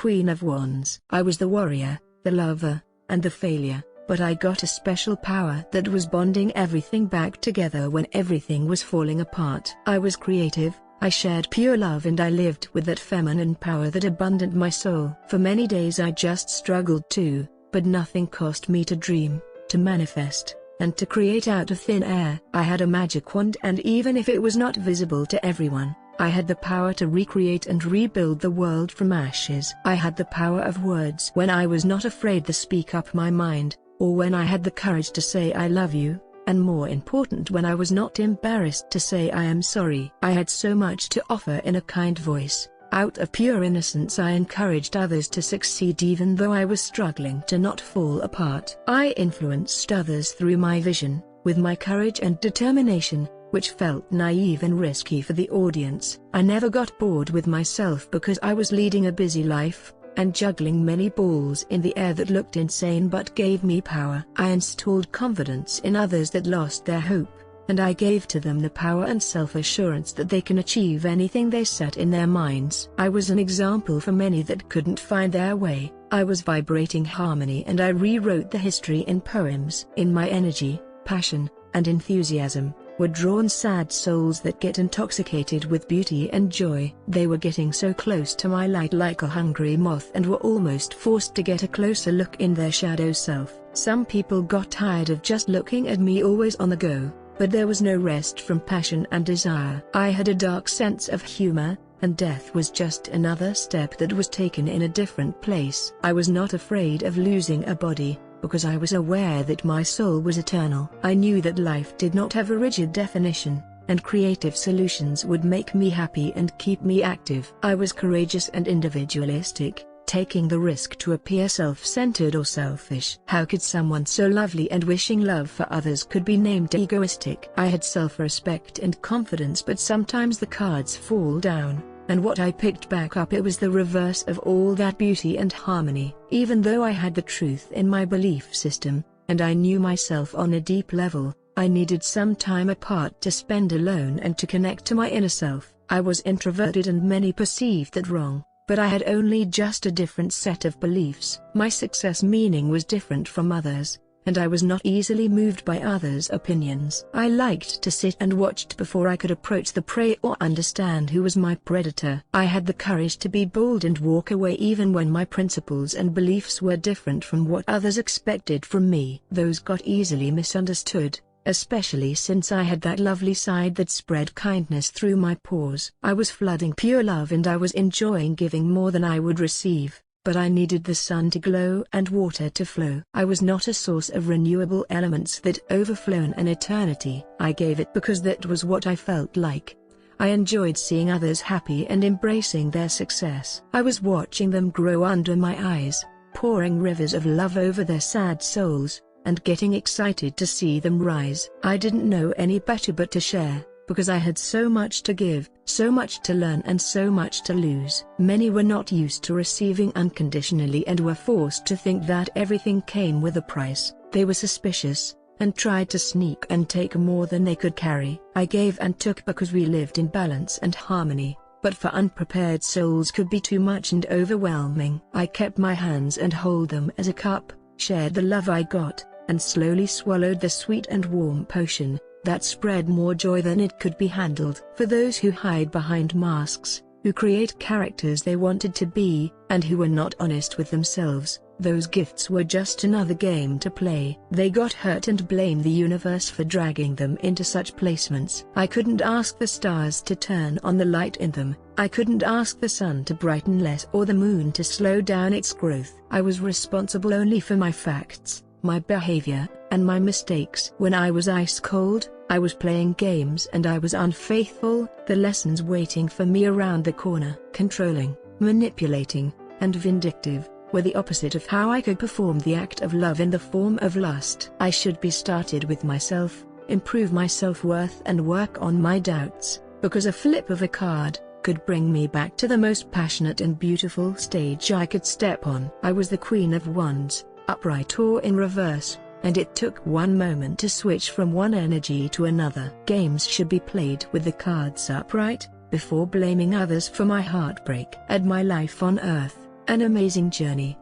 Queen of Wands. I was the warrior, the lover, and the failure, but I got a special power that was bonding everything back together when everything was falling apart. I was creative, I shared pure love, and I lived with that feminine power that abundant my soul. For many days I just struggled too, but nothing cost me to dream, to manifest, and to create out of thin air. I had a magic wand, and even if it was not visible to everyone, I had the power to recreate and rebuild the world from ashes. I had the power of words when I was not afraid to speak up my mind, or when I had the courage to say I love you, and more important, when I was not embarrassed to say I am sorry. I had so much to offer in a kind voice. Out of pure innocence I encouraged others to succeed even though I was struggling to not fall apart. I influenced others through my vision, with my courage and determination, which felt naive and risky for the audience. I never got bored with myself because I was leading a busy life, and juggling many balls in the air that looked insane but gave me power. I installed confidence in others that lost their hope, and I gave to them the power and self-assurance that they can achieve anything they set in their minds. I was an example for many that couldn't find their way. I was vibrating harmony, and I rewrote the history in poems. In my energy, passion, and enthusiasm were drawn sad souls that get intoxicated with beauty and joy. They were getting so close to my light like a hungry moth, and were almost forced to get a closer look in their shadow self. Some people got tired of just looking at me always on the go, but there was no rest from passion and desire. I had a dark sense of humor, and death was just another step that was taken in a different place. I was not afraid of losing a body, because I was aware that my soul was eternal. I knew that life did not have a rigid definition, and creative solutions would make me happy and keep me active. I was courageous and individualistic, taking the risk to appear self-centered or selfish. How could someone so lovely and wishing love for others could be named egoistic? I had self-respect and confidence, but sometimes the cards fall down, and what I picked back up, it was the reverse of all that beauty and harmony. Even though I had the truth in my belief system, and I knew myself on a deep level, I needed some time apart to spend alone and to connect to my inner self. I was introverted, and many perceived that wrong, but I had only just a different set of beliefs. My success meaning was different from others, and I was not easily moved by others' opinions. I liked to sit and watch before I could approach the prey or understand who was my predator. I had the courage to be bold and walk away even when my principles and beliefs were different from what others expected from me. Those got easily misunderstood, especially since I had that lovely side that spread kindness through my pores. I was flooding pure love, and I was enjoying giving more than I would receive. But I needed the sun to glow and water to flow. I was not a source of renewable elements that overflow an eternity. I gave it because that was what I felt like. I enjoyed seeing others happy and embracing their success. I was watching them grow under my eyes, pouring rivers of love over their sad souls, and getting excited to see them rise. I didn't know any better but to share, because I had so much to give, so much to learn, and so much to lose. Many were not used to receiving unconditionally and were forced to think that everything came with a price. They were suspicious, and tried to sneak and take more than they could carry. I gave and took because we lived in balance and harmony, but for unprepared souls could be too much and overwhelming. I kept my hands and held them as a cup, shared the love I got, and slowly swallowed the sweet and warm potion that spread more joy than it could be handled. For those who hide behind masks, who create characters they wanted to be, and who were not honest with themselves, those gifts were just another game to play. They got hurt and blamed the universe for dragging them into such placements. I couldn't ask the stars to turn on the light in them. I couldn't ask the sun to brighten less or the moon to slow down its growth. I was responsible only for my facts, my behavior, and my mistakes. When I was ice cold, I was playing games and I was unfaithful. The lessons waiting for me around the corner. Controlling, manipulating, and vindictive were the opposite of how I could perform the act of love in the form of lust. I should be started with myself, improve my self-worth and work on my doubts, because a flip of a card could bring me back to the most passionate and beautiful stage I could step on. I was the Queen of Wands, upright or in reverse, and it took one moment to switch from one energy to another. Games should be played with the cards upright, before blaming others for my heartbreak. And my life on earth, An amazing journey.